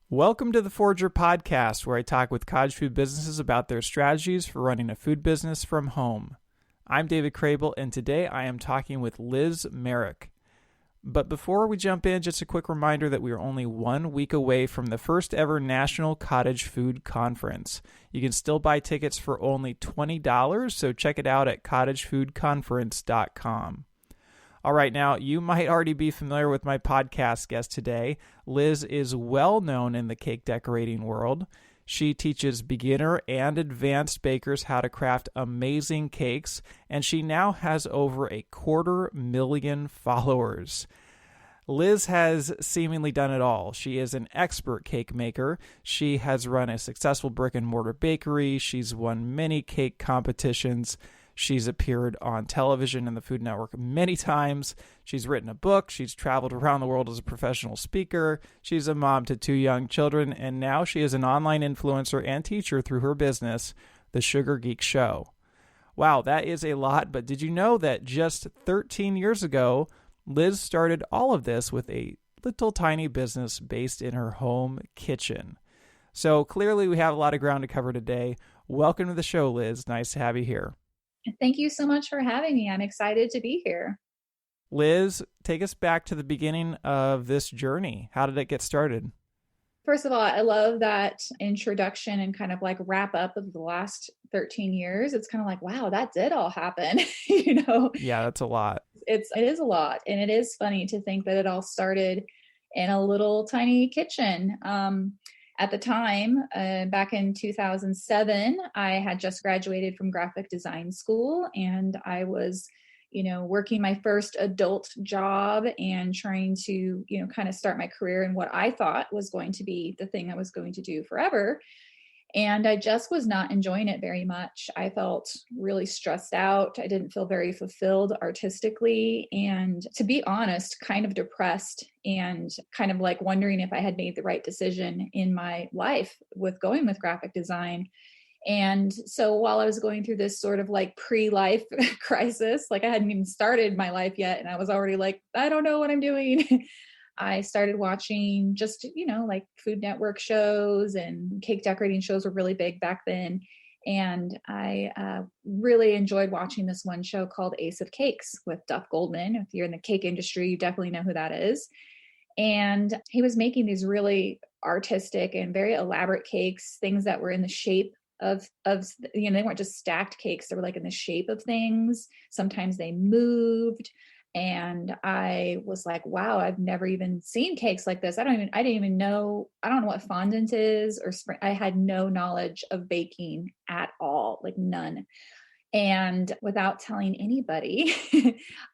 Welcome to the Forger Podcast, where I talk with cottage food businesses about their strategies for running a food business from home. I'm David Crable, and today I am talking with Liz Marek. But before we jump in, just a quick reminder that we are only 1 week away from the first ever National Cottage Food Conference. You can still buy tickets for only $20, so check it out at cottagefoodconference.com. All right, now, you might already be familiar with my podcast guest today. Liz is well known in the cake decorating world. She teaches beginner and advanced bakers how to craft amazing cakes, and she now has over 250,000 followers. Liz has seemingly done it all. She is an expert cake maker. She has run a successful brick and mortar bakery. She's won many cake competitions. She's appeared on television and the Food Network many times. She's written a book. She's traveled around the world as a professional speaker. She's a mom to 2 young children, and now she is an online influencer and teacher through her business, the Sugar Geek Show. Wow, that is a lot, but did you know that just 13 years ago, Liz started all of this with a little tiny business based in her home kitchen? So clearly we have a lot of ground to cover today. Welcome to the show, Liz. Nice to have you here. Thank you so much for having me. I'm excited to be here. Liz, take us back to the beginning of this journey. How did it get started? First of all, I love that introduction and kind of like wrap up of the last 13 years. It's kind of like, wow, that did all happen. Yeah, that's a lot. It is a lot. And it is funny to think that it all started in a little tiny kitchen. At the time, back in 2007, I had just graduated from graphic design school, and I was, working my first adult job and trying to, kind of start my career in what I thought was going to be the thing I was going to do forever. And I just was not enjoying it very much. I felt really stressed out. I didn't feel very fulfilled artistically. And to be honest, kind of depressed and kind of like wondering if I had made the right decision in my life with going with graphic design. And so while I was going through this sort of like pre-life crisis, like I hadn't even started my life yet, and I was already like, I don't know what I'm doing. I started watching just, like Food Network shows, and cake decorating shows were really big back then. And I really enjoyed watching this one show called Ace of Cakes with Duff Goldman. If you're in the cake industry, you definitely know who that is. And he was making these really artistic and very elaborate cakes, things that were in the shape of they weren't just stacked cakes. They were like in the shape of things. Sometimes they moved. And I was like, wow, I've never even seen cakes like this. I don't know what fondant is or I had no knowledge of baking at all, like none. And without telling anybody,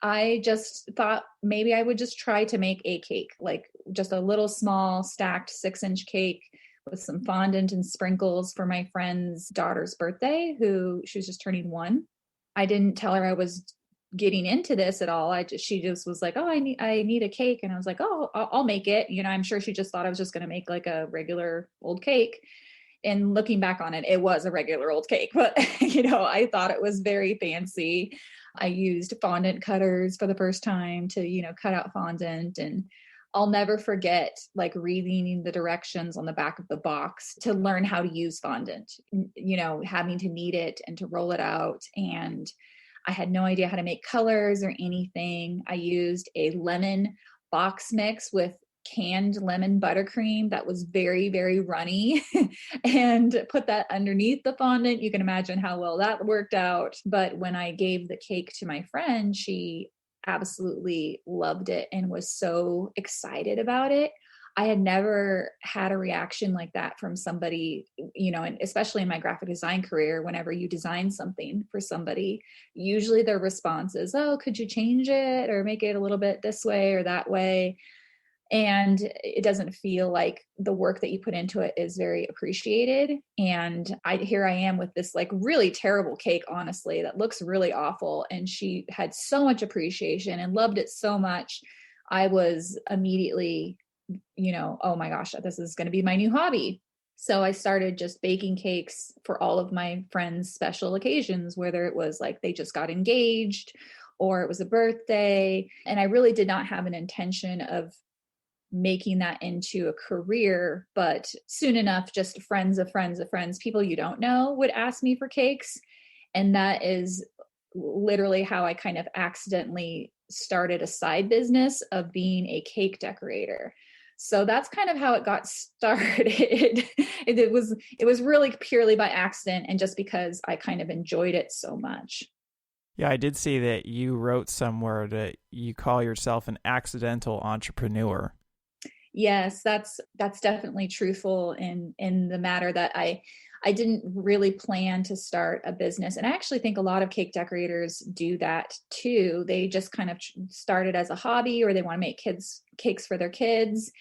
I just thought maybe I would just try to make a cake, like just a little small stacked 6-inch cake with some fondant and sprinkles for my friend's daughter's birthday, she was just turning 1. I didn't tell her I was getting into this at all. She just was like, oh, I need a cake. And I was like, oh, I'll make it. I'm sure she just thought I was just going to make like a regular old cake. And looking back on it, it was a regular old cake, but I thought it was very fancy. I used fondant cutters for the first time to, cut out fondant. And I'll never forget like reading the directions on the back of the box to learn how to use fondant, having to knead it and to roll it out. And I had no idea how to make colors or anything. I used a lemon box mix with canned lemon buttercream that was very, very runny and put that underneath the fondant. You can imagine how well that worked out. But when I gave the cake to my friend, she absolutely loved it and was so excited about it. I had never had a reaction like that from somebody, and especially in my graphic design career, whenever you design something for somebody, usually their response is, oh, could you change it or make it a little bit this way or that way? And it doesn't feel like the work that you put into it is very appreciated. And here I am with this like really terrible cake, honestly, that looks really awful. And she had so much appreciation and loved it so much. I was immediately, oh my gosh, this is going to be my new hobby. So I started just baking cakes for all of my friends' special occasions, whether it was like they just got engaged or it was a birthday. And I really did not have an intention of making that into a career, but soon enough, just friends of friends of friends, people you don't know would ask me for cakes. And that is literally how I kind of accidentally started a side business of being a cake decorator. So that's kind of how it got started. It was really purely by accident and just because I kind of enjoyed it so much. Yeah, I did see that you wrote somewhere that you call yourself an accidental entrepreneur. Yes, that's definitely truthful in the matter that I didn't really plan to start a business. And I actually think a lot of cake decorators do that too. They just kind of started as a hobby, or they want to make cakes for their kids.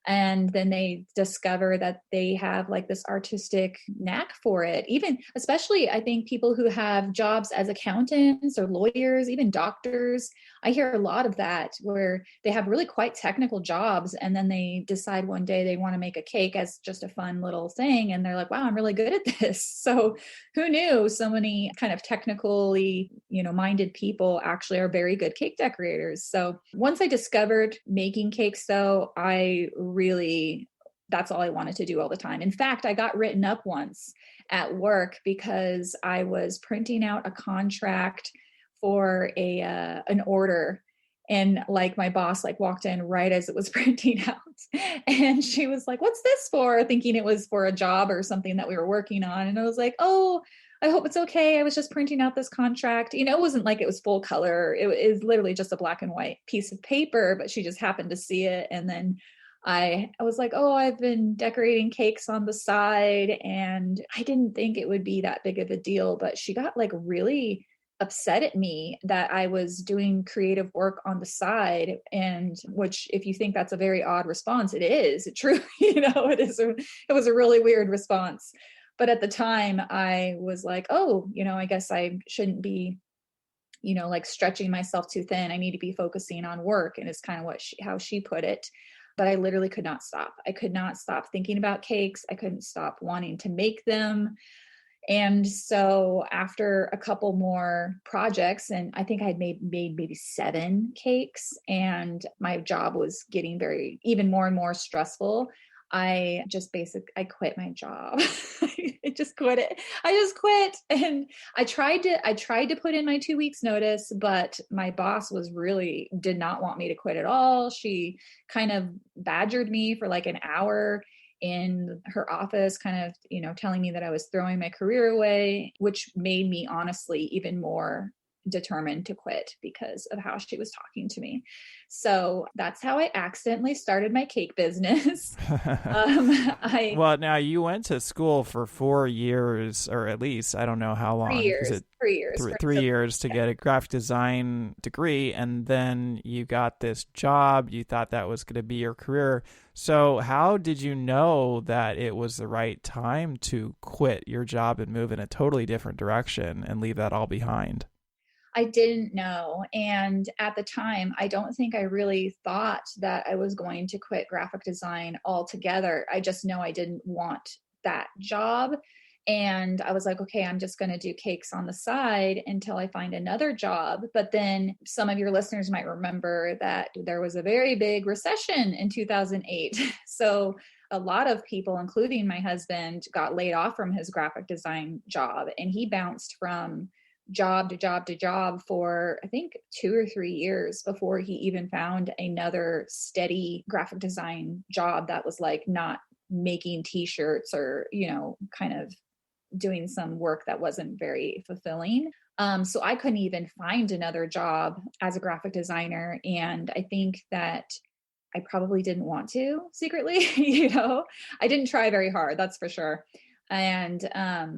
And then they discover that they have like this artistic knack for it. Even, especially, I think people who have jobs as accountants or lawyers, even doctors, I hear a lot of that where they have really quite technical jobs. And then they decide one day they want to make a cake as just a fun little thing. And they're like, wow, I'm really good at this. So who knew so many kind of technically, minded people actually are very good cake decorators. So once I discovered making cakes though, that's all I wanted to do all the time. In fact, I got written up once at work because I was printing out a contract for an order, and like my boss like walked in right as it was printing out, and she was like, "What's this for?" Thinking it was for a job or something that we were working on. And I was like, "Oh, I hope it's okay. I was just printing out this contract." It wasn't like it was full color. It is literally just a black and white piece of paper, but she just happened to see it. And then I was like, "Oh, I've been decorating cakes on the side." And I didn't think it would be that big of a deal, but she got like really upset at me that I was doing creative work on the side. And which, if you think that's a very odd response, it is. It truly, it was a really weird response. But at the time I was like, oh, I guess I shouldn't be, like stretching myself too thin. I need to be focusing on work. And it's kind of how she put it. But I literally could not stop. I could not stop thinking about cakes. I couldn't stop wanting to make them. And so after a couple more projects, and I think I had made maybe 7 cakes, and my job was getting even more and more stressful, I quit my job. I just quit it. I just quit. And I tried to put in my 2 weeks notice, but my boss did not want me to quit at all. She kind of badgered me for like an hour in her office, kind of, telling me that I was throwing my career away, which made me honestly even more determined to quit because of how she was talking to me. So that's how I accidentally started my cake business. Well, now you went to school for 4 years, or at least, I don't know how long. 3 years. Is it 3 years. 3 years to get a graphic design degree, and then you got this job. You thought that was going to be your career. So how did you know that it was the right time to quit your job and move in a totally different direction and leave that all behind? I didn't know. And at the time, I don't think I really thought that I was going to quit graphic design altogether. I just know I didn't want that job. And I was like, okay, I'm just going to do cakes on the side until I find another job. But then some of your listeners might remember that there was a very big recession in 2008. So a lot of people, including my husband, got laid off from his graphic design job. And he bounced from job to job to job for I think 2 or 3 years before he even found another steady graphic design job that was like not making t-shirts or kind of doing some work that wasn't very fulfilling. So I couldn't even find another job as a graphic designer, and I think that I probably didn't want to secretly. I didn't try very hard, that's for sure. And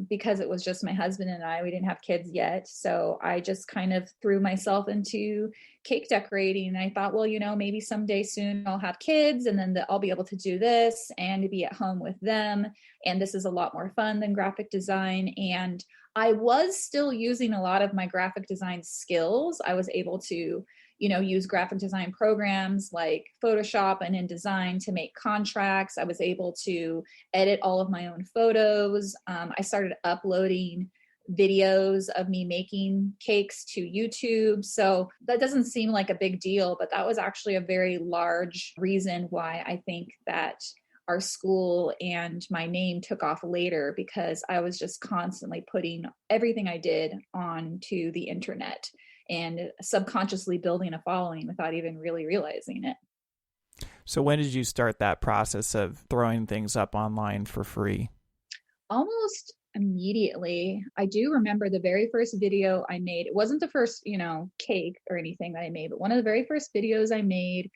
because it was just my husband and I, we didn't have kids yet. So I just kind of threw myself into cake decorating. And I thought, well, maybe someday soon I'll have kids, and then I'll be able to do this and to be at home with them. And this is a lot more fun than graphic design. And I was still using a lot of my graphic design skills. I was able to use graphic design programs like Photoshop and InDesign to make contracts. I was able to edit all of my own photos. I started uploading videos of me making cakes to YouTube. So that doesn't seem like a big deal, but that was actually a very large reason why I think that our school and my name took off later, because I was just constantly putting everything I did onto the internet and subconsciously building a following without even really realizing it. So when did you start that process of throwing things up online for free? Almost immediately. I do remember the very first video I made. It wasn't the first, cake or anything that I made, but one of the very first videos I made,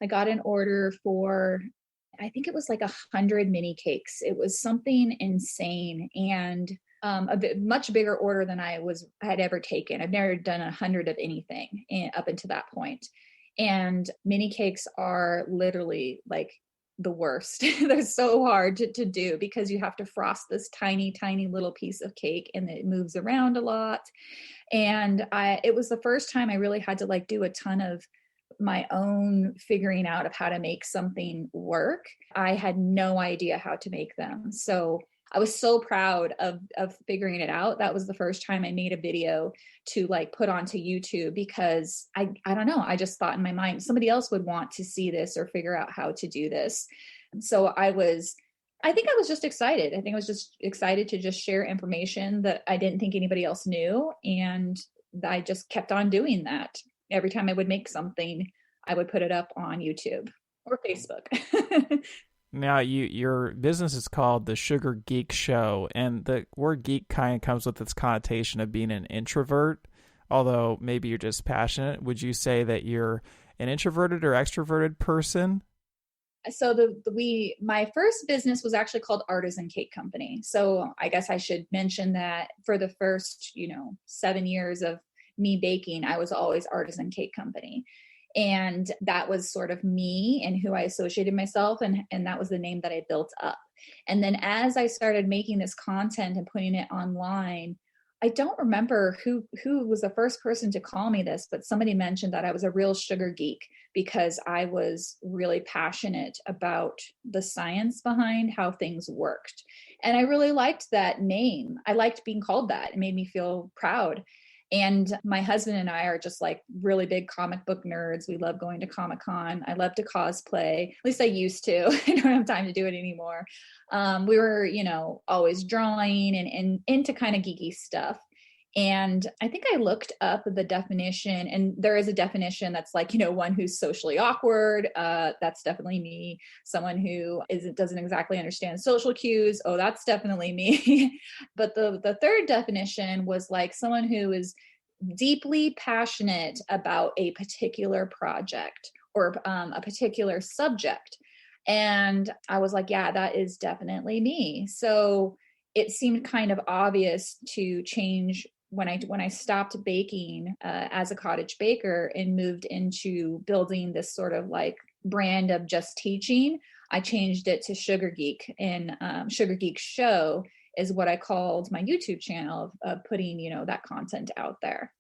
I got an order for, I think it was like 100 mini cakes. It was something insane, and much bigger order than I had ever taken. I've never done 100 of anything up until that point. And mini cakes are literally like the worst. They're so hard to do because you have to frost this tiny, tiny little piece of cake, and it moves around a lot. And it was the first time I really had to like do a ton of my own figuring out of how to make something work. I had no idea how to make them. So I was so proud of figuring it out. That was the first time I made a video to like put onto YouTube, because I don't know, I just thought in my mind, somebody else would want to see this or figure out how to do this. So I think I was just excited. I think I was just excited to just share information that I didn't think anybody else knew. And I just kept on doing that. Every time I would make something, I would put it up on YouTube or Facebook. Now, your business is called the Sugar Geek Show, and the word geek kind of comes with this connotation of being an introvert, although maybe you're just passionate. Would you say that you're an introverted or extroverted person? So my first business was actually called Artisan Cake Company. So I guess I should mention that for the first, 7 years of me baking, I was always Artisan Cake Company. And that was sort of me and who I associated myself. And that was the name that I built up. And then as I started making this content and putting it online, I don't remember who was the first person to call me this, but somebody mentioned that I was a real sugar geek because I was really passionate about the science behind how things worked. And I really liked that name. I liked being called that. It made me feel proud. And my husband and I are just like really big comic book nerds. We love going to Comic-Con. I love to cosplay. At least I used to. I don't have time to do it anymore. We were, always drawing and into kind of geeky stuff. And I think I looked up the definition, and there is a definition that's like, one who's socially awkward. That's definitely me. Someone who doesn't exactly understand social cues. Oh, that's definitely me. But the third definition was like someone who is deeply passionate about a particular project or a particular subject. And I was like, yeah, that is definitely me. So it seemed kind of obvious to change when I stopped baking as a cottage baker and moved into building this sort of like brand of just teaching. I changed it to Sugar Geek, and Sugar Geek Show is what I called my YouTube channel of putting, that content out there.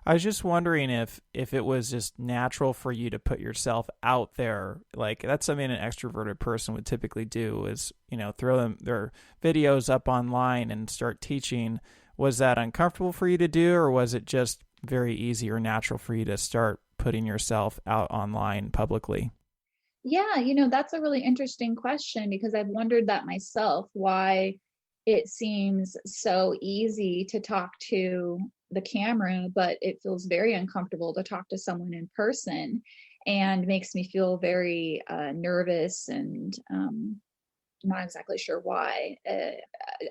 I was just wondering if it was just natural for you to put yourself out there. Like that's something an extroverted person would typically do is, throw their videos up online and start teaching. Was that uncomfortable for you to do, or was it just very easy or natural for you to start putting yourself out online publicly? Yeah, that's a really interesting question, because I've wondered that myself, why it seems so easy to talk to the camera, but it feels very uncomfortable to talk to someone in person, and makes me feel very nervous and not exactly sure why.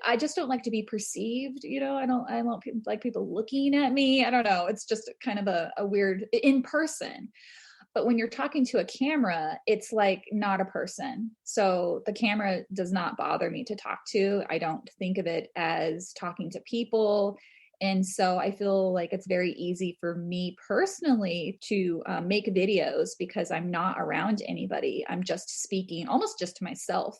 I just don't like to be perceived. I don't like people looking at me. I don't know. It's just kind of a weird in person. But when you're talking to a camera, it's like not a person. So the camera does not bother me to talk to. I don't think of it as talking to people. And so I feel like it's very easy for me personally to make videos because I'm not around anybody. I'm just speaking almost just to myself,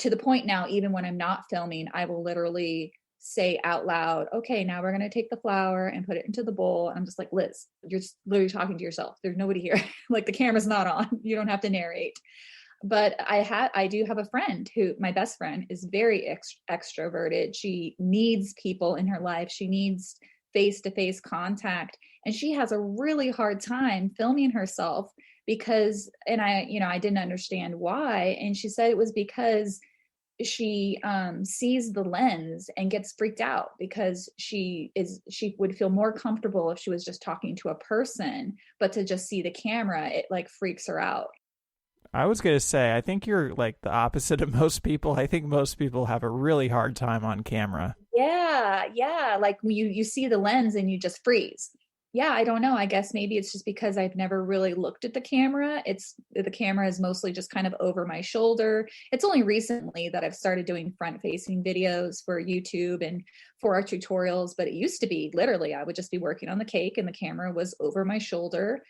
to the point now, even when I'm not filming, I will literally say out loud, okay, now we're going to take the flour and put it into the bowl. And I'm just like, Liz, you're just literally talking to yourself. There's nobody here. Like the camera's not on. You don't have to narrate. But I do have a friend who, my best friend, is very extroverted. She needs people in her life. She needs face-to-face contact. And she has a really hard time filming herself because, and I didn't understand why. And she said it was because she sees the lens and gets freaked out because she would feel more comfortable if she was just talking to a person, but to just see the camera, it like freaks her out. I was going to say, I think you're like the opposite of most people. I think most people have a really hard time on camera. Yeah. Like you see the lens and you just freeze. Yeah, I don't know. I guess maybe it's just because I've never really looked at the camera. The camera is mostly just kind of over my shoulder. It's only recently that I've started doing front-facing videos for YouTube and for our tutorials, but it used to be literally I would just be working on the cake and the camera was over my shoulder,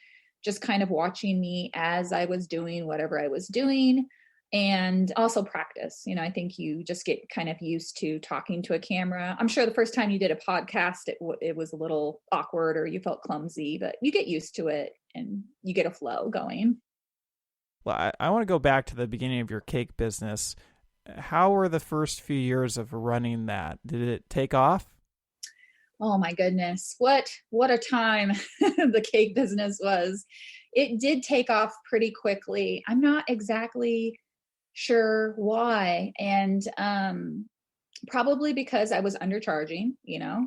just kind of watching me as I was doing whatever I was doing. And also practice. I think you just get kind of used to talking to a camera. I'm sure the first time you did a podcast, it was a little awkward or you felt clumsy, but you get used to it and you get a flow going. Well, I want to go back to the beginning of your cake business. How were the first few years of running that? Did it take off? Oh my goodness. What a time the cake business was. It did take off pretty quickly. I'm not exactly sure why. And probably because I was undercharging,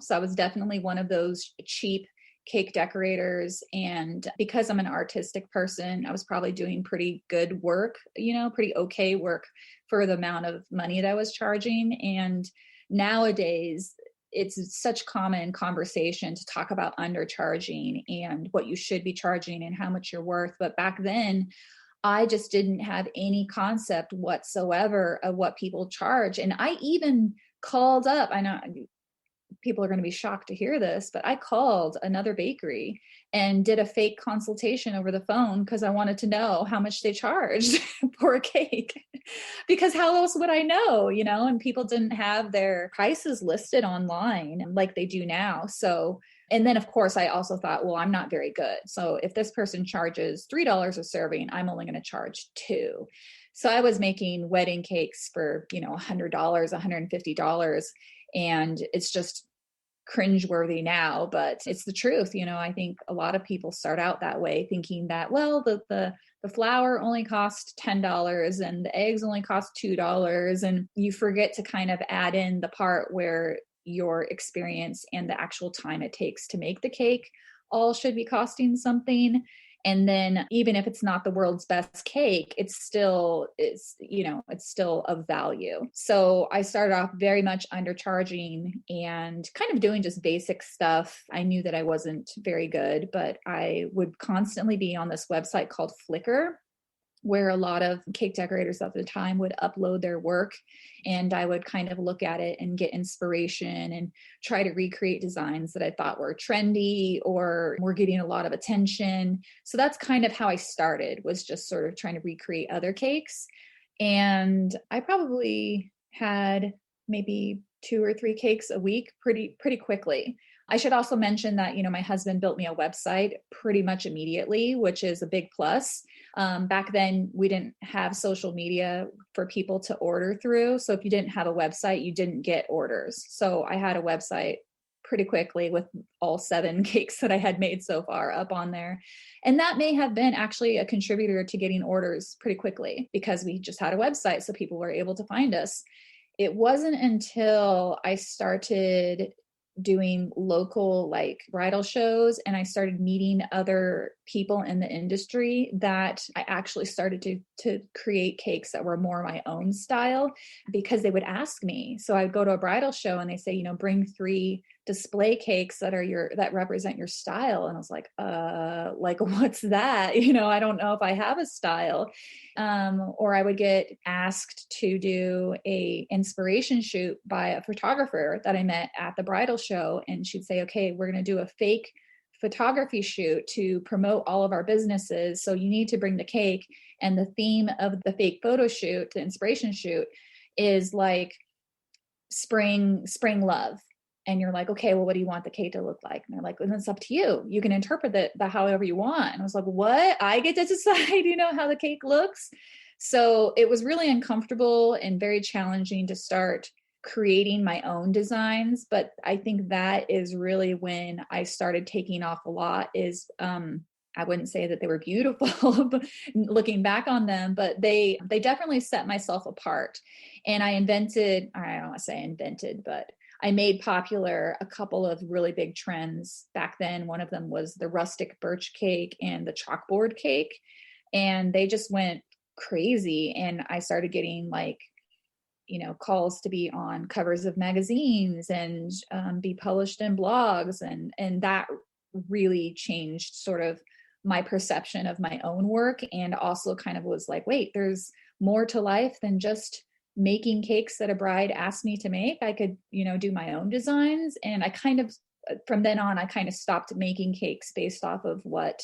so I was definitely one of those cheap cake decorators. And because I'm an artistic person, I was probably doing pretty good work, pretty okay work for the amount of money that I was charging. And nowadays, it's such common conversation to talk about undercharging and what you should be charging and how much you're worth. But back then, I just didn't have any concept whatsoever of what people charge. And I even called up, I know people are going to be shocked to hear this, but I called another bakery and did a fake consultation over the phone because I wanted to know how much they charged for a cake. Because how else would I know, and people didn't have their prices listed online like they do now. So, and then of course I also thought, well, I'm not very good. So if this person charges $3 a serving, I'm only going to charge $2. So I was making wedding cakes for, $100, $150. And it's just cringeworthy now, but it's the truth. I think a lot of people start out that way thinking that, well, the flour only costs $10 and the eggs only cost $2. And you forget to kind of add in the part where your experience and the actual time it takes to make the cake all should be costing something. And then even if it's not the world's best cake, it's still of value. So I started off very much undercharging and kind of doing just basic stuff. I knew that I wasn't very good, but I would constantly be on this website called Flickr, where a lot of cake decorators at the time would upload their work, and I would kind of look at it and get inspiration and try to recreate designs that I thought were trendy or were getting a lot of attention. So that's kind of how I started, was just sort of trying to recreate other cakes. And I probably had maybe 2 or 3 cakes a week pretty quickly. I should also mention that, my husband built me a website pretty much immediately, which is a big plus. Back then, we didn't have social media for people to order through. So if you didn't have a website, you didn't get orders. So I had a website pretty quickly with all 7 cakes that I had made so far up on there. And that may have been actually a contributor to getting orders pretty quickly because we just had a website, so people were able to find us. It wasn't until I started doing local like bridal shows and I started meeting other people in the industry that I actually started to create cakes that were more my own style, because they would ask me. So I'd go to a bridal show and they say, bring 3 display cakes that represent your style. And I was like, what's that? I don't know if I have a style. Or I would get asked to do a inspiration shoot by a photographer that I met at the bridal show. And she'd say, okay, we're going to do a fake photography shoot to promote all of our businesses. So you need to bring the cake. And the theme of the fake photo shoot, the inspiration shoot, is like spring love. And you're like, okay, well, what do you want the cake to look like? And they're like, well, it's up to you. You can interpret that however you want. And I was like, what? I get to decide, how the cake looks. So it was really uncomfortable and very challenging to start creating my own designs. But I think that is really when I started taking off a lot is, I wouldn't say that they were beautiful but looking back on them, but they definitely set myself apart. And I don't want to say invented, but I made popular a couple of really big trends back then. One of them was the rustic birch cake and the chalkboard cake. And they just went crazy. And I started getting like, calls to be on covers of magazines and be published in blogs. And that really changed sort of my perception of my own work, and also kind of was like, wait, there's more to life than just making cakes that a bride asked me to make. I could, do my own designs. And I kind of, from then on, I kind of stopped making cakes based off of what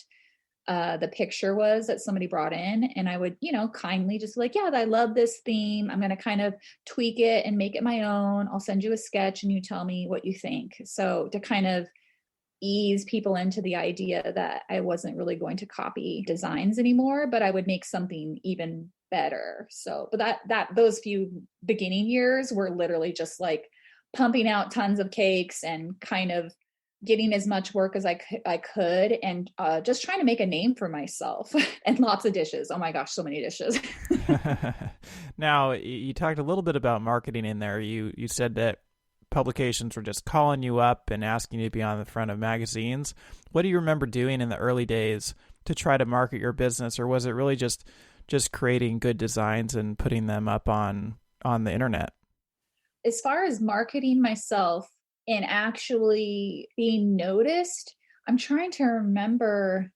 the picture was that somebody brought in. And I would, kindly just like, yeah, I love this theme. I'm going to kind of tweak it and make it my own. I'll send you a sketch and you tell me what you think. So to kind of ease people into the idea that I wasn't really going to copy designs anymore, but I would make something even better. So, but those few beginning years were literally just like pumping out tons of cakes and kind of getting as much work as I could, and just trying to make a name for myself and lots of dishes. Oh my gosh, so many dishes. Now, you talked a little bit about marketing in there. You said that publications were just calling you up and asking you to be on the front of magazines. What do you remember doing in the early days to try to market your business? Or was it really just creating good designs and putting them up on the internet? As far as marketing myself and actually being noticed, I'm trying to remember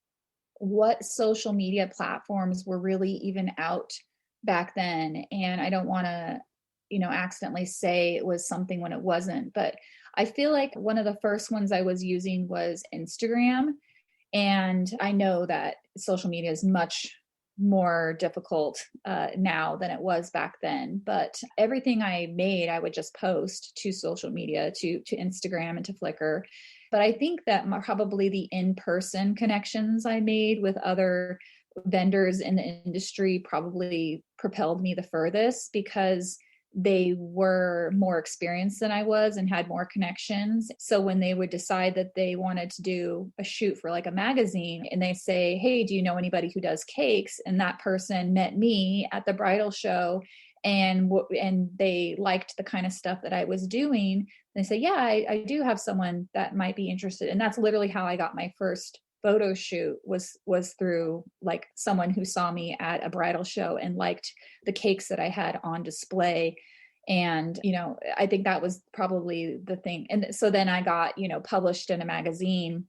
what social media platforms were really even out back then. And I don't want to, accidentally say it was something when it wasn't, but I feel like one of the first ones I was using was Instagram. And I know that social media is much more difficult now than it was back then, but everything I made, I would just post to social media, to Instagram and to Flickr. But I think that probably the in-person connections I made with other vendors in the industry probably propelled me the furthest, because they were more experienced than I was and had more connections. So when they would decide that they wanted to do a shoot for like a magazine, and they say, hey, do you know anybody who does cakes? And that person met me at the bridal show, and they liked the kind of stuff that I was doing. They say, yeah, I do have someone that might be interested. And that's literally how I got my first photo shoot, was through like someone who saw me at a bridal show and liked the cakes that I had on display. And, I think that was probably the thing. And so then I got, published in a magazine,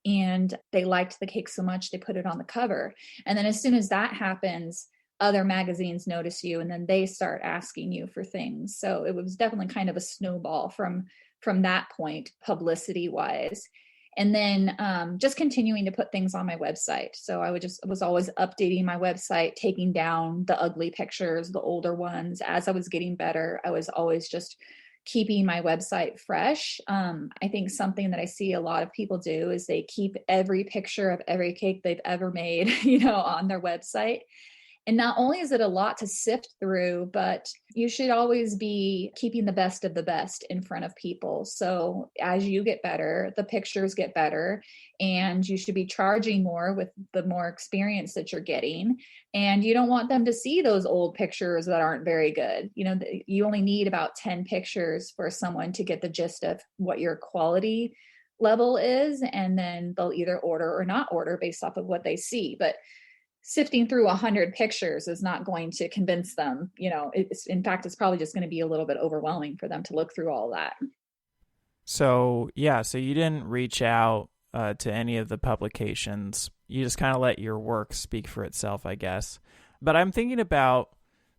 and they liked the cake so much, they put it on the cover. And then as soon as that happens, other magazines notice you, and then they start asking you for things. So it was definitely kind of a snowball from that point, publicity wise. And then just continuing to put things on my website. So I was always updating my website, taking down the ugly pictures, the older ones. As I was getting better, I was always just keeping my website fresh. I think something that I see a lot of people do is they keep every picture of every cake they've ever made, on their website. And not only is it a lot to sift through, but you should always be keeping the best of the best in front of people. So as you get better, the pictures get better, and you should be charging more with the more experience that you're getting. And you don't want them to see those old pictures that aren't very good. You only need about 10 pictures for someone to get the gist of what your quality level is. And then they'll either order or not order based off of what they see. But sifting through 100 pictures is not going to convince them. In fact, it's probably just going to be a little bit overwhelming for them to look through all that. So you didn't reach out to any of the publications. You just kind of let your work speak for itself, I guess. But I'm thinking about,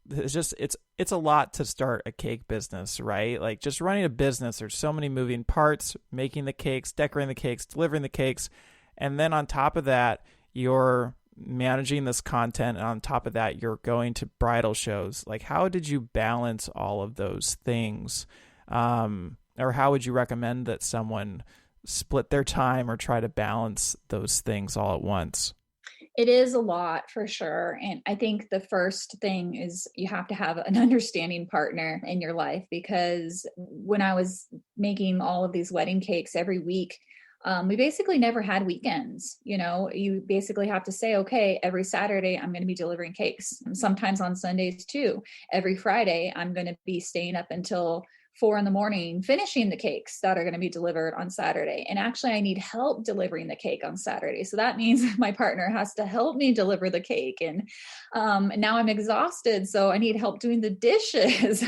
it's a lot to start a cake business, right? Like just running a business, there's so many moving parts, making the cakes, decorating the cakes, delivering the cakes. And then on top of that, you're managing this content, and on top of that, you're going to bridal shows. Like, how did you balance all of those things? Or how would you recommend that someone split their time or try to balance those things all at once? It is a lot for sure. And I think the first thing is you have to have an understanding partner in your life, because when I was making all of these wedding cakes every week, we basically never had weekends. You basically have to say, okay, every Saturday I'm going to be delivering cakes. Sometimes on Sundays too. Every Friday I'm going to be staying up until 4 a.m. finishing the cakes that are going to be delivered on Saturday. And actually I need help delivering the cake on Saturday. So that means my partner has to help me deliver the cake. And now I'm exhausted. So I need help doing the dishes,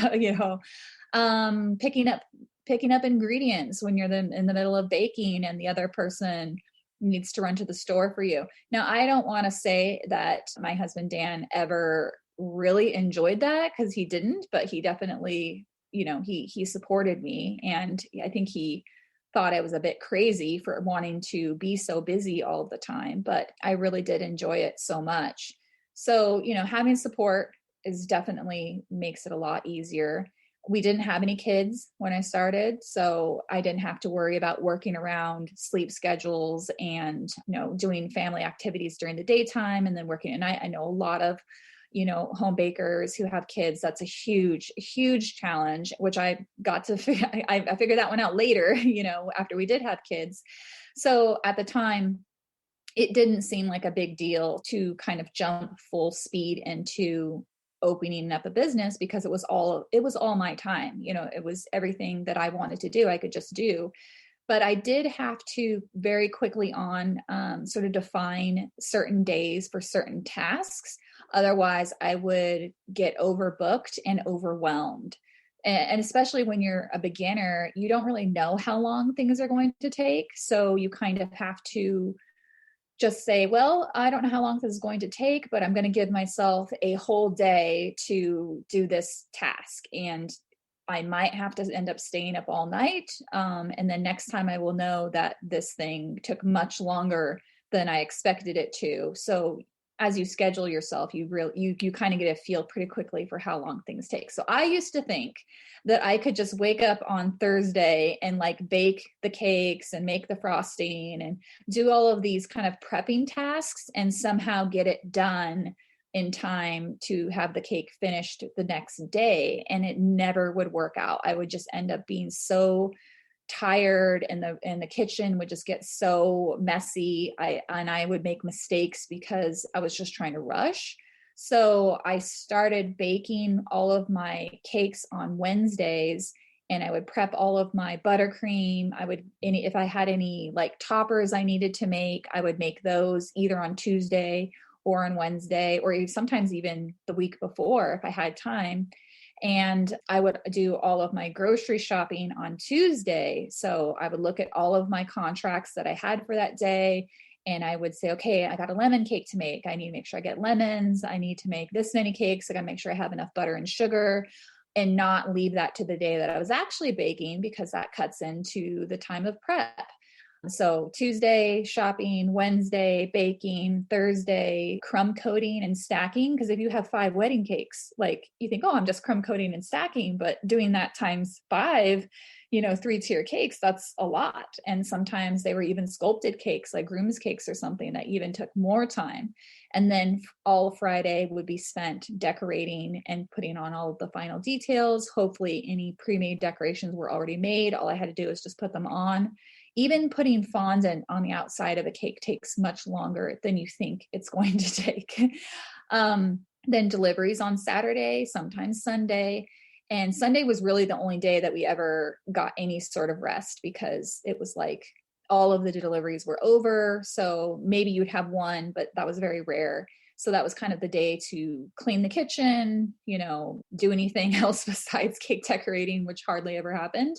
picking up ingredients when you're in the middle of baking and the other person needs to run to the store for you. Now, I don't want to say that my husband, Dan, ever really enjoyed that, because he didn't, but he definitely, he supported me. And I think he thought I was a bit crazy for wanting to be so busy all the time, but I really did enjoy it so much. So, having support is definitely makes it a lot easier. We didn't have any kids when I started, so I didn't have to worry about working around sleep schedules and, doing family activities during the daytime and then working at night. I know a lot of, home bakers who have kids. That's a huge, huge challenge, which I got to I figured that one out later, after we did have kids. So at the time, it didn't seem like a big deal to kind of jump full speed into opening up a business, because it was all my time. It was everything that I wanted to do, I could just do. But I did have to very quickly on sort of define certain days for certain tasks. Otherwise, I would get overbooked and overwhelmed. And especially when you're a beginner, you don't really know how long things are going to take. So you kind of have to just say, well, I don't know how long this is going to take, but I'm going to give myself a whole day to do this task. And I might have to end up staying up all night. And then next time I will know that this thing took much longer than I expected it to. So as you schedule yourself, you kind of get a feel pretty quickly for how long things take. So I used to think that I could just wake up on Thursday and like bake the cakes and make the frosting and do all of these kind of prepping tasks and somehow get it done in time to have the cake finished the next day. And it never would work out. I would just end up being so tired, and the kitchen would just get so messy. I would make mistakes because I was just trying to rush. So I started baking all of my cakes on Wednesdays, and I would prep all of my buttercream. If I had any like toppers I needed to make, I would make those either on Tuesday or on Wednesday, or sometimes even the week before if I had time. And I would do all of my grocery shopping on Tuesday. So I would look at all of my contracts that I had for that day. And I would say, okay, I got a lemon cake to make. I need to make sure I get lemons. I need to make this many cakes. I got to make sure I have enough butter and sugar, and not leave that to the day that I was actually baking, because that cuts into the time of prep. So Tuesday shopping, Wednesday baking, Thursday crumb coating and stacking. Because if you have 5 wedding cakes, like you think, oh, I'm just crumb coating and stacking, but doing that times 5, 3-tier cakes, that's a lot. And sometimes they were even sculpted cakes, like groom's cakes or something, that even took more time. And then all Friday would be spent decorating and putting on all of the final details. Hopefully any pre-made decorations were already made. All I had to do is just put them on. Even putting fondant on the outside of a cake takes much longer than you think it's going to take. Then deliveries on Saturday, sometimes Sunday. And Sunday was really the only day that we ever got any sort of rest, because it was like all of the deliveries were over. So maybe you'd have one, but that was very rare. So that was kind of the day to clean the kitchen, do anything else besides cake decorating, which hardly ever happened.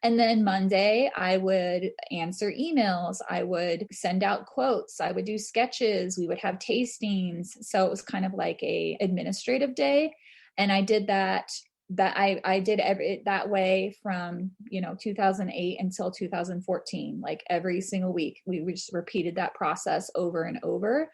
And then Monday, I would answer emails. I would send out quotes. I would do sketches. We would have tastings. So it was kind of like a administrative day. And I did that I did that way from 2008 until 2014. Like every single week, we just repeated that process over and over.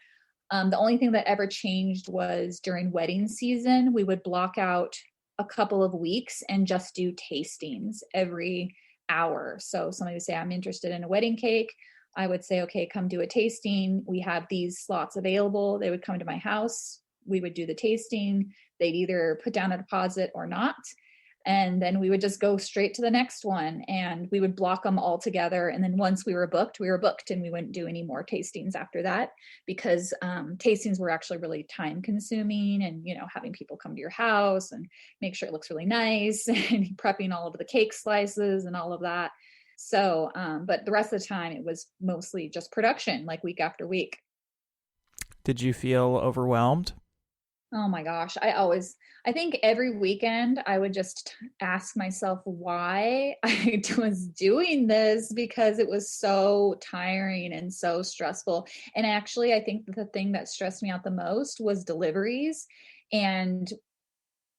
The only thing that ever changed was during wedding season, we would block out a couple of weeks and just do tastings every hour. So somebody would say, I'm interested in a wedding cake. I would say, okay, come do a tasting. We have these slots available. They would come to my house. We would do the tasting. They'd either put down a deposit or not. And then we would just go straight to the next one, and we would block them all together. And then once we were booked, and we wouldn't do any more tastings after that, because tastings were actually really time consuming, and, having people come to your house and make sure it looks really nice and prepping all of the cake slices and all of that. So, but the rest of the time it was mostly just production, like week after week. Did you feel overwhelmed? Oh my gosh. I think every weekend I would just ask myself why I was doing this, because it was so tiring and so stressful. And actually, I think the thing that stressed me out the most was deliveries and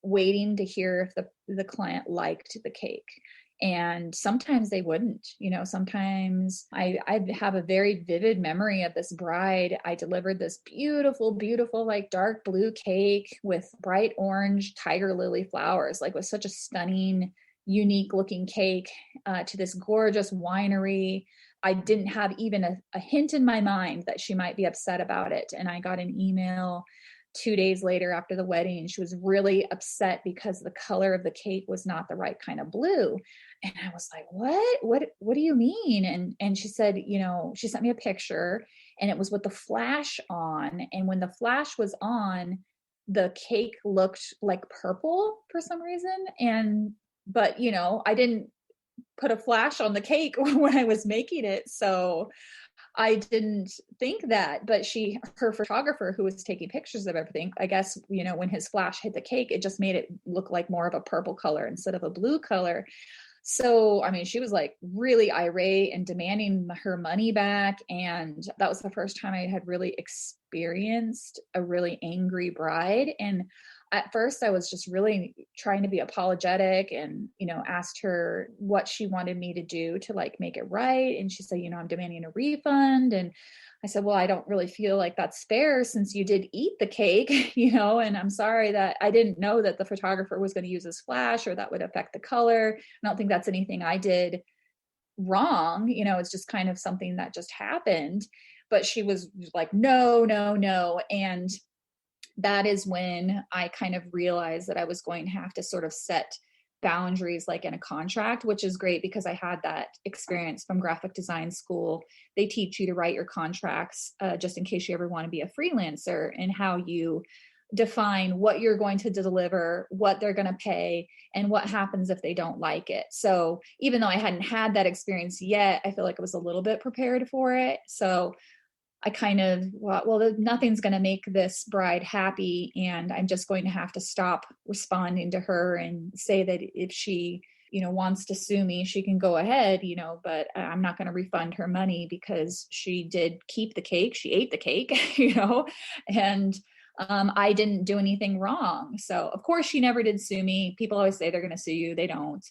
waiting to hear if the client liked the cake. And sometimes they wouldn't. Sometimes I have a very vivid memory of this bride. I delivered this beautiful, beautiful, like dark blue cake with bright orange tiger lily flowers, like with such a stunning, unique looking cake to this gorgeous winery. I didn't have even a hint in my mind that she might be upset about it. And I got an email 2 days later after the wedding, and she was really upset because the color of the cake was not the right kind of blue. And I was like, what do you mean? And she said, she sent me a picture, and it was with the flash on. And when the flash was on, the cake looked like purple for some reason. But I didn't put a flash on the cake when I was making it. So I didn't think that, but her photographer who was taking pictures of everything, I guess, when his flash hit the cake, it just made it look like more of a purple color instead of a blue color. So, I mean, she was like really irate and demanding her money back. And that was the first time I had really experienced a really angry bride. And at first I was just really trying to be apologetic and, asked her what she wanted me to do to like make it right. And she said, I'm demanding a refund. And I said, well, I don't really feel like that's fair since you did eat the cake, and I'm sorry that I didn't know that the photographer was going to use his flash or that would affect the color. I don't think that's anything I did wrong. It's just kind of something that just happened. But she was like, no, no, no. And that is when I kind of realized that I was going to have to sort of set boundaries like in a contract, which is great because I had that experience from graphic design school. They teach you to write your contracts just in case you ever want to be a freelancer, and how you define what you're going to deliver, what they're going to pay, and what happens if they don't like it. So even though I hadn't had that experience yet, I feel like I was a little bit prepared for it. So I kind of, well, nothing's going to make this bride happy, and I'm just going to have to stop responding to her and say that if she, wants to sue me, she can go ahead, but I'm not going to refund her money because she did keep the cake. She ate the cake, and I didn't do anything wrong. So of course she never did sue me. People always say they're going to sue you. They don't.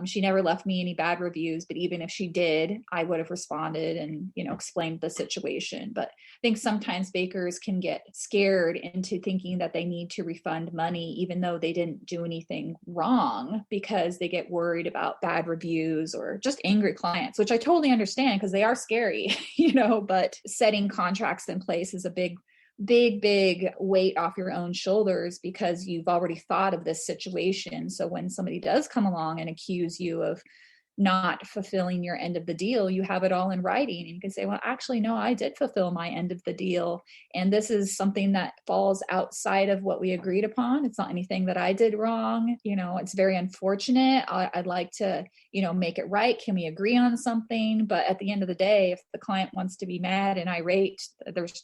She never left me any bad reviews, but even if she did, I would have responded and, explained the situation. But I think sometimes bakers can get scared into thinking that they need to refund money, even though they didn't do anything wrong, because they get worried about bad reviews or just angry clients, which I totally understand because they are scary, but setting contracts in place is a big weight off your own shoulders because you've already thought of this situation. So when somebody does come along and accuse you of not fulfilling your end of the deal, you have it all in writing, and you can say, well, actually, no, I did fulfill my end of the deal. And this is something that falls outside of what we agreed upon. It's not anything that I did wrong. It's very unfortunate. I'd like to, make it right. Can we agree on something? But at the end of the day, if the client wants to be mad and irate,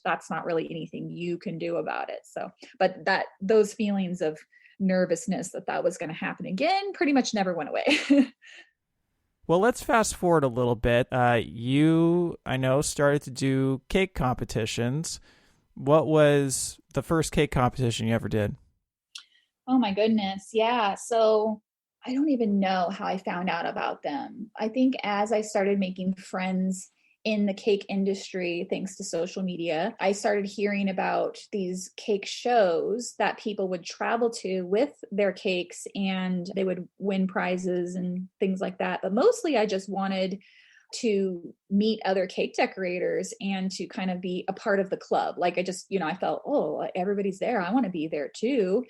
that's not really anything you can do about it. So, but those feelings of nervousness that was going to happen again pretty much never went away. Well, let's fast forward a little bit. You, I know, started to do cake competitions. What was the first cake competition you ever did? Oh my goodness. Yeah. So I don't even know how I found out about them. I think as I started making friends in the cake industry, thanks to social media, I started hearing about these cake shows that people would travel to with their cakes, and they would win prizes and things like that. But mostly I just wanted to meet other cake decorators and to kind of be a part of the club. Like I just, I felt, oh, everybody's there. I want to be there too.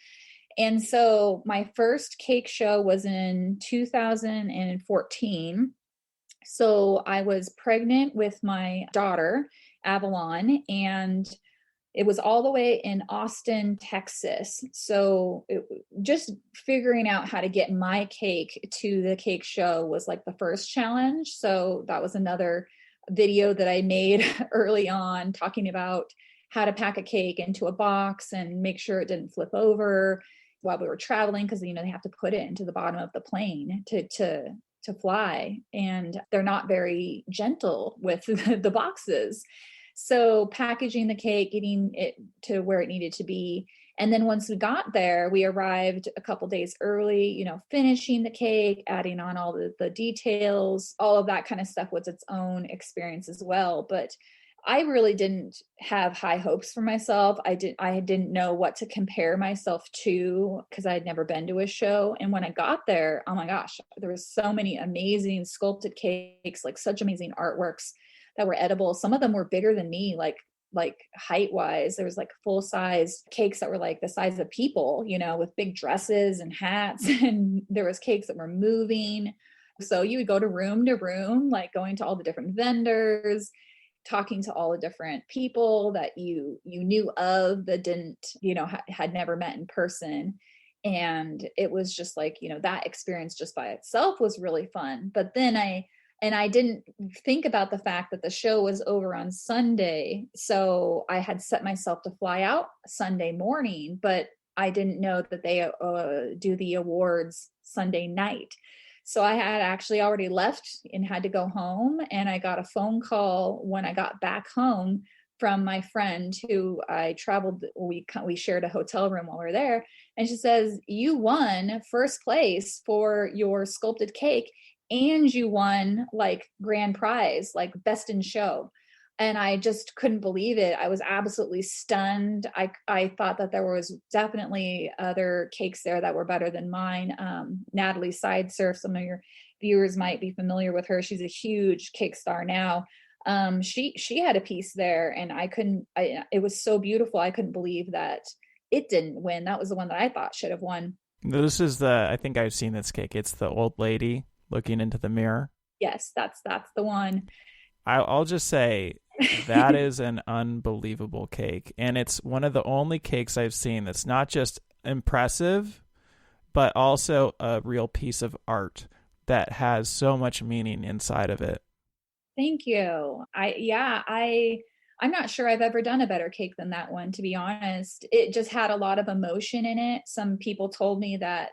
And so my first cake show was in 2014. So I was pregnant with my daughter, Avalon, and it was all the way in Austin, Texas. So just figuring out how to get my cake to the cake show was like the first challenge. So that was another video that I made early on, talking about how to pack a cake into a box and make sure it didn't flip over while we were traveling, because they have to put it into the bottom of the plane to fly, and they're not very gentle with the boxes. So packaging the cake, getting it to where it needed to be. And then once we got there, we arrived a couple days early, finishing the cake, adding on all the details, all of that kind of stuff was its own experience as well. But I really didn't have high hopes for myself. I didn't know what to compare myself to, because I had never been to a show. And when I got there, oh my gosh, there was so many amazing sculpted cakes, like such amazing artworks that were edible. Some of them were bigger than me, like height wise. There was like full size cakes that were like the size of people, with big dresses and hats. And there was cakes that were moving. So you would go to room, like going to all the different vendors, talking to all the different people that you knew of that didn't, had never met in person. And it was just like, that experience just by itself was really fun. But then I didn't think about the fact that the show was over on Sunday. So I had set myself to fly out Sunday morning, but I didn't know that they do the awards Sunday night. So I had actually already left and had to go home. And I got a phone call when I got back home from my friend who I traveled. We shared a hotel room while we were there. And she says, "You won first place for your sculpted cake, and you won like grand prize, like best in show." And I just couldn't believe it. I was absolutely stunned. I thought that there was definitely other cakes there that were better than mine. Natalie Sidesurf, some of your viewers might be familiar with her. She's a huge cake star now. She had a piece there, and it was so beautiful. I couldn't believe that it didn't win. That was the one that I thought should have won. This is I think I've seen this cake. It's the old lady looking into the mirror. Yes, that's the one. I'll just say that is an unbelievable cake. And it's one of the only cakes I've seen that's not just impressive, but also a real piece of art that has so much meaning inside of it. Thank you. I'm not sure I've ever done a better cake than that one, to be honest. It just had a lot of emotion in it. Some people told me that,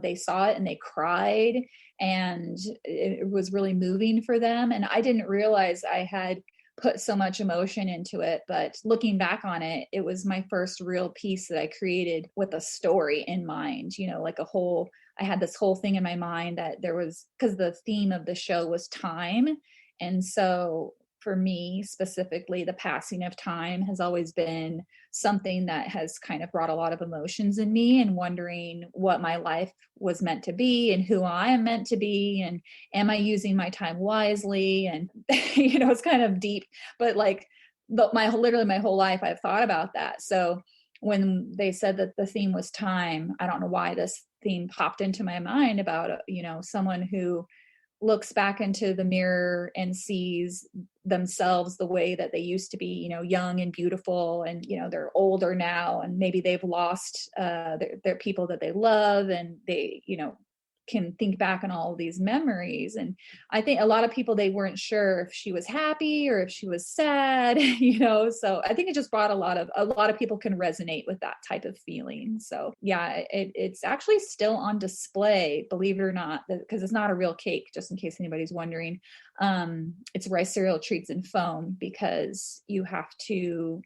they saw it and they cried, and it was really moving for them. And I didn't realize I had put so much emotion into it. But looking back on it, it was my first real piece that I created with a story in mind, I had this whole thing in my mind that there was, because the theme of the show was time. And so for me specifically, the passing of time has always been something that has kind of brought a lot of emotions in me, and wondering what my life was meant to be and who I am meant to be, and am I using my time wisely? And it's kind of deep, but like literally my whole life I've thought about that. So when they said that the theme was time, I don't know why this theme popped into my mind about someone who looks back into the mirror and sees themselves the way that they used to be, young and beautiful, and they're older now, and maybe they've lost their people that they love, and they can think back on all of these memories. And I think a lot of people, they weren't sure if she was happy or if she was sad, so I think it just brought a lot of people can resonate with that type of feeling. So yeah, it's actually still on display, believe it or not, because it's not a real cake, just in case anybody's wondering. It's rice cereal treats and foam, because you have to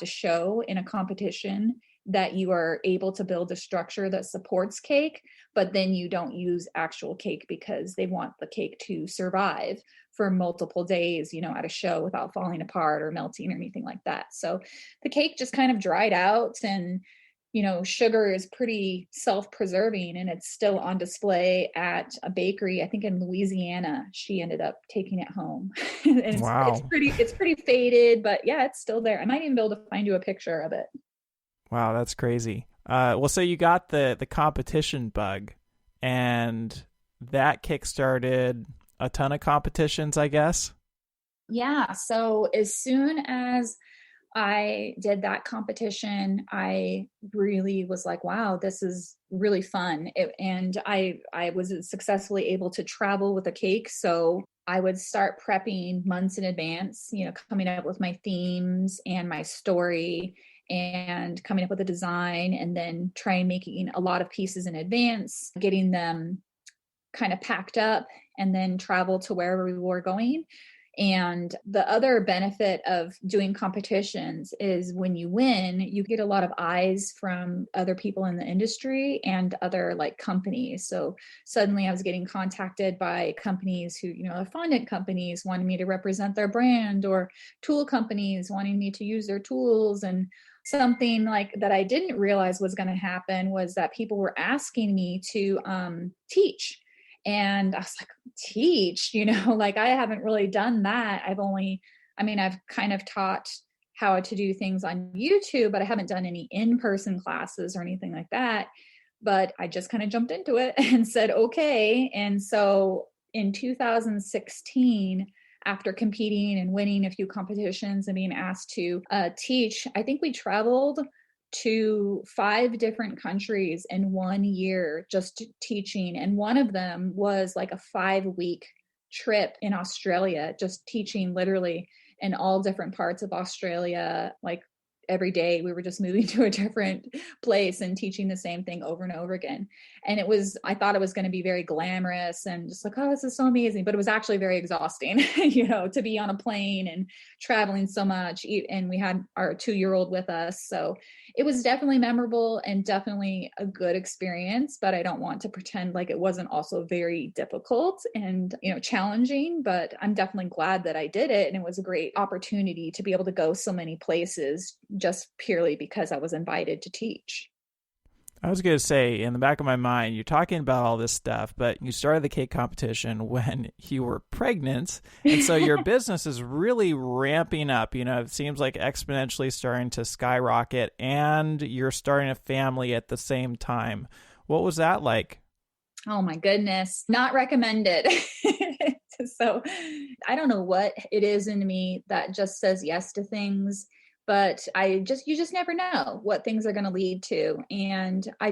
show in a competition that you are able to build a structure that supports cake, but then you don't use actual cake because they want the cake to survive for multiple days, at a show without falling apart or melting or anything like that. So the cake just kind of dried out, and sugar is pretty self-preserving, and it's still on display at a bakery, I think in Louisiana. She ended up taking it home. And it's Wow. pretty faded, but yeah, it's still there. I might even be able to find you a picture of it. Wow, that's crazy. Well, so you got the competition bug, and that kickstarted a ton of competitions, I guess. Yeah. So as soon as I did that competition, I really was like, wow, this is really fun. And I was successfully able to travel with a cake. So I would start prepping months in advance, coming up with my themes and my story and coming up with a design, and then trying making a lot of pieces in advance, getting them kind of packed up, and then travel to wherever we were going. And the other benefit of doing competitions is when you win, you get a lot of eyes from other people in the industry and other like companies. So suddenly I was getting contacted by companies who, fondant companies wanting me to represent their brand, or tool companies wanting me to use their tools. And something like that I didn't realize was going to happen was that people were asking me to teach. And I was like, teach, like I haven't really done that. I've kind of taught how to do things on YouTube, but I haven't done any in-person classes or anything like that. But I just kind of jumped into it and said, okay. And so in 2016, after competing and winning a few competitions and being asked to teach, I think we traveled to 5 different countries in 1 year just teaching. And one of them was like a 5-week trip in Australia, just teaching literally in all different parts of Australia. Like every day we were just moving to a different place and teaching the same thing over and over again. And I thought it was going to be very glamorous and just like, oh, this is so amazing. But it was actually very exhausting, to be on a plane and traveling so much. And we had our 2-year-old with us. So it was definitely memorable and definitely a good experience, but I don't want to pretend like it wasn't also very difficult and, challenging, but I'm definitely glad that I did it. And it was a great opportunity to be able to go so many places just purely because I was invited to teach. I was going to say, in the back of my mind, you're talking about all this stuff, but you started the cake competition when you were pregnant. And so your business is really ramping up. It seems like exponentially starting to skyrocket, and you're starting a family at the same time. What was that like? Oh my goodness. Not recommended. So I don't know what it is in me that just says yes to things, but you just never know what things are going to lead to. And I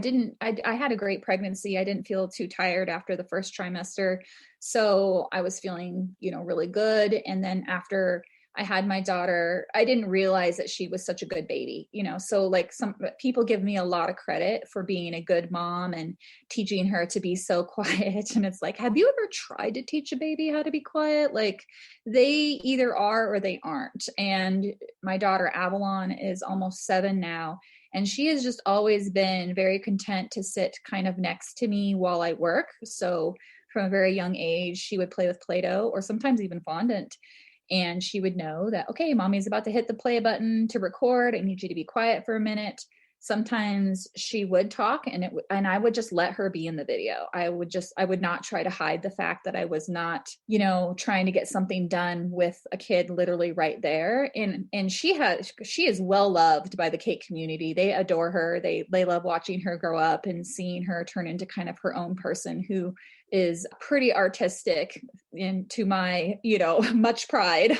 had a great pregnancy. I didn't feel too tired after the first trimester. So I was feeling, really good. And then after I had my daughter, I didn't realize that she was such a good baby, so like some people give me a lot of credit for being a good mom and teaching her to be so quiet. And it's like, have you ever tried to teach a baby how to be quiet? Like they either are or they aren't. And my daughter Avalon is almost 7 now. And she has just always been very content to sit kind of next to me while I work. So from a very young age, she would play with Play-Doh or sometimes even fondant. And she would know that, okay, mommy's about to hit the play button to record. I need you to be quiet for a minute. Sometimes she would talk and I would just let her be in the video. I would not try to hide the fact that I was not, trying to get something done with a kid literally right there. And she is well loved by the cake community. They adore her. They love watching her grow up and seeing her turn into kind of her own person who is pretty artistic, and to my, much pride.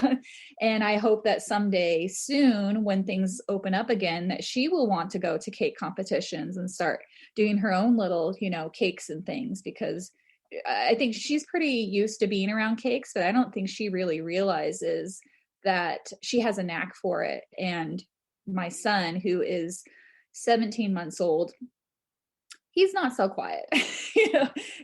And I hope that someday soon, when things open up again, that she will want to go to cake competitions and start doing her own little, cakes and things, because I think she's pretty used to being around cakes, but I don't think she really realizes that she has a knack for it. And my son, who is 17 months old, he's not so quiet.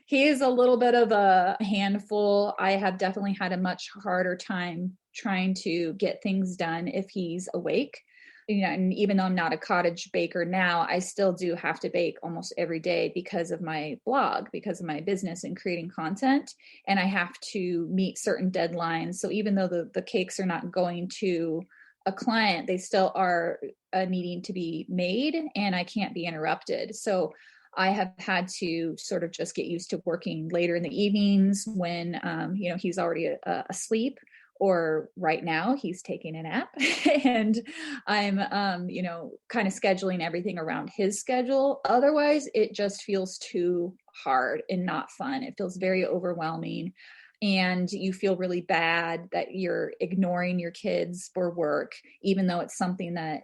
He is a little bit of a handful. I have definitely had a much harder time trying to get things done if he's awake. And even though I'm not a cottage baker now, I still do have to bake almost every day because of my blog, because of my business and creating content. And I have to meet certain deadlines. So even though the cakes are not going to a client, they still are needing to be made, and I can't be interrupted. So I have had to sort of just get used to working later in the evenings when, he's already asleep, or right now he's taking a nap and I'm, kind of scheduling everything around his schedule. Otherwise, it just feels too hard and not fun. It feels very overwhelming. And you feel really bad that you're ignoring your kids for work, even though it's something that,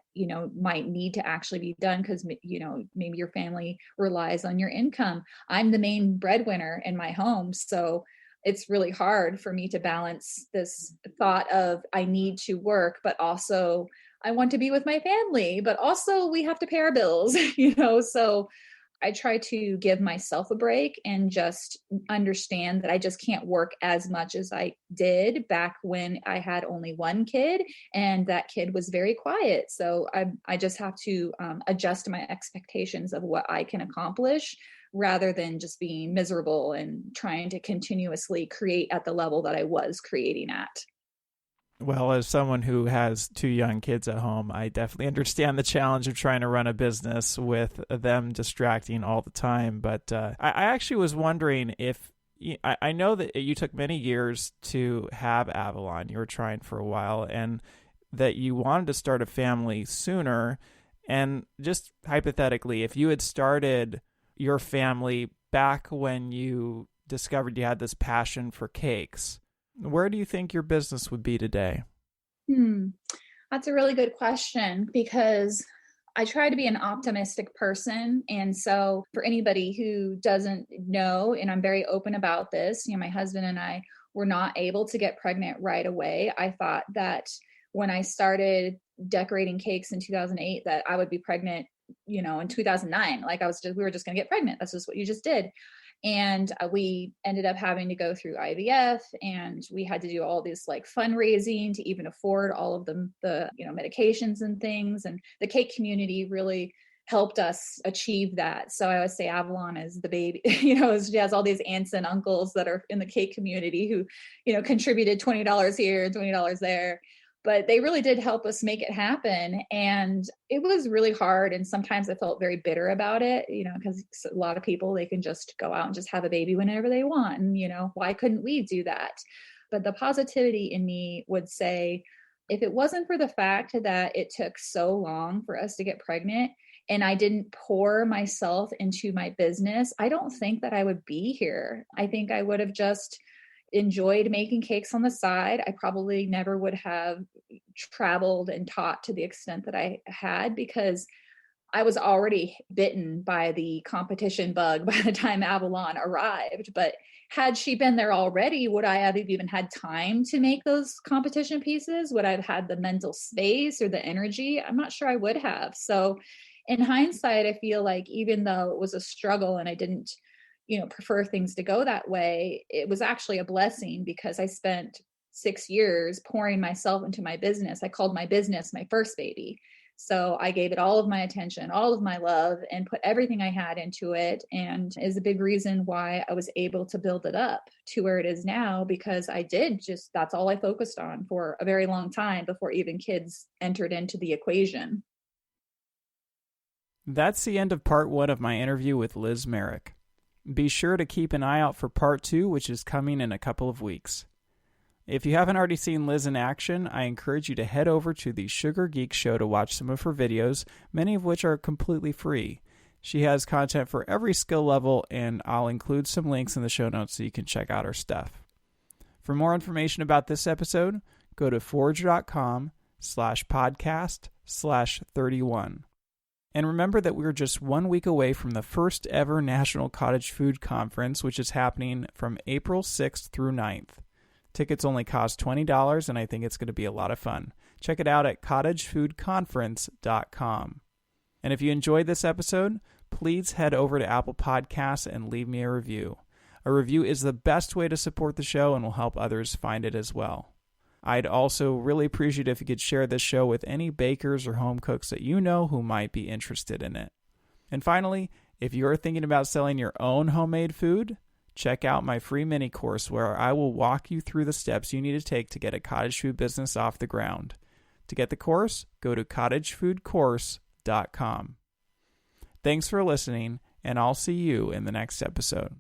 might need to actually be done because, maybe your family relies on your income. I'm the main breadwinner in my home. So it's really hard for me to balance this thought of I need to work, but also I want to be with my family, but also we have to pay our bills, so I try to give myself a break and just understand that I just can't work as much as I did back when I had only one kid, and that kid was very quiet. So I just have to adjust my expectations of what I can accomplish rather than just being miserable and trying to continuously create at the level that I was creating at. Well, as someone who has 2 young kids at home, I definitely understand the challenge of trying to run a business with them distracting all the time. But I actually was wondering if, I know that you took many years to have Avalon. You were trying for a while, and that you wanted to start a family sooner. And just hypothetically, if you had started your family back when you discovered you had this passion for cakes, where do you think your business would be today? That's a really good question, because I try to be an optimistic person. And so for anybody who doesn't know, and I'm very open about this, my husband and I were not able to get pregnant right away. I thought that when I started decorating cakes in 2008, that I would be pregnant, in 2009. Like we were just going to get pregnant. That's just what you just did. And we ended up having to go through IVF, and we had to do all this like fundraising to even afford all of the medications and things. And the cake community really helped us achieve that. So I always say Avalon is the baby, she has all these aunts and uncles that are in the cake community who, contributed $20 here, $20 there. But they really did help us make it happen. And it was really hard. And sometimes I felt very bitter about it, because a lot of people, they can just go out and just have a baby whenever they want. And, why couldn't we do that? But the positivity in me would say, if it wasn't for the fact that it took so long for us to get pregnant and I didn't pour myself into my business, I don't think that I would be here. I think I would have just enjoyed making cakes on the side. I probably never would have traveled and taught to the extent that I had, because I was already bitten by the competition bug by the time Avalon arrived. But had she been there already, would I have even had time to make those competition pieces? Would I have had the mental space or the energy? I'm not sure I would have. So in hindsight, I feel like even though it was a struggle and I didn't prefer things to go that way, it was actually a blessing, because I spent 6 years pouring myself into my business. I called my business my first baby. So I gave it all of my attention, all of my love, and put everything I had into it. And is a big reason why I was able to build it up to where it is now, because that's all I focused on for a very long time before even kids entered into the equation. That's the end of part 1 of my interview with Liz Marek. Be sure to keep an eye out for part 2, which is coming in a couple of weeks. If you haven't already seen Liz in action, I encourage you to head over to the Sugar Geek Show to watch some of her videos, many of which are completely free. She has content for every skill level, and I'll include some links in the show notes so you can check out her stuff. For more information about this episode, go to forge.com/podcast/31. And remember that we're just 1 week away from the first ever National Cottage Food Conference, which is happening from April 6th through 9th. Tickets only cost $20, and I think it's going to be a lot of fun. Check it out at cottagefoodconference.com. And if you enjoyed this episode, please head over to Apple Podcasts and leave me a review. A review is the best way to support the show and will help others find it as well. I'd also really appreciate it if you could share this show with any bakers or home cooks that you know who might be interested in it. And finally, if you're thinking about selling your own homemade food, check out my free mini course where I will walk you through the steps you need to take to get a cottage food business off the ground. To get the course, go to cottagefoodcourse.com. Thanks for listening, and I'll see you in the next episode.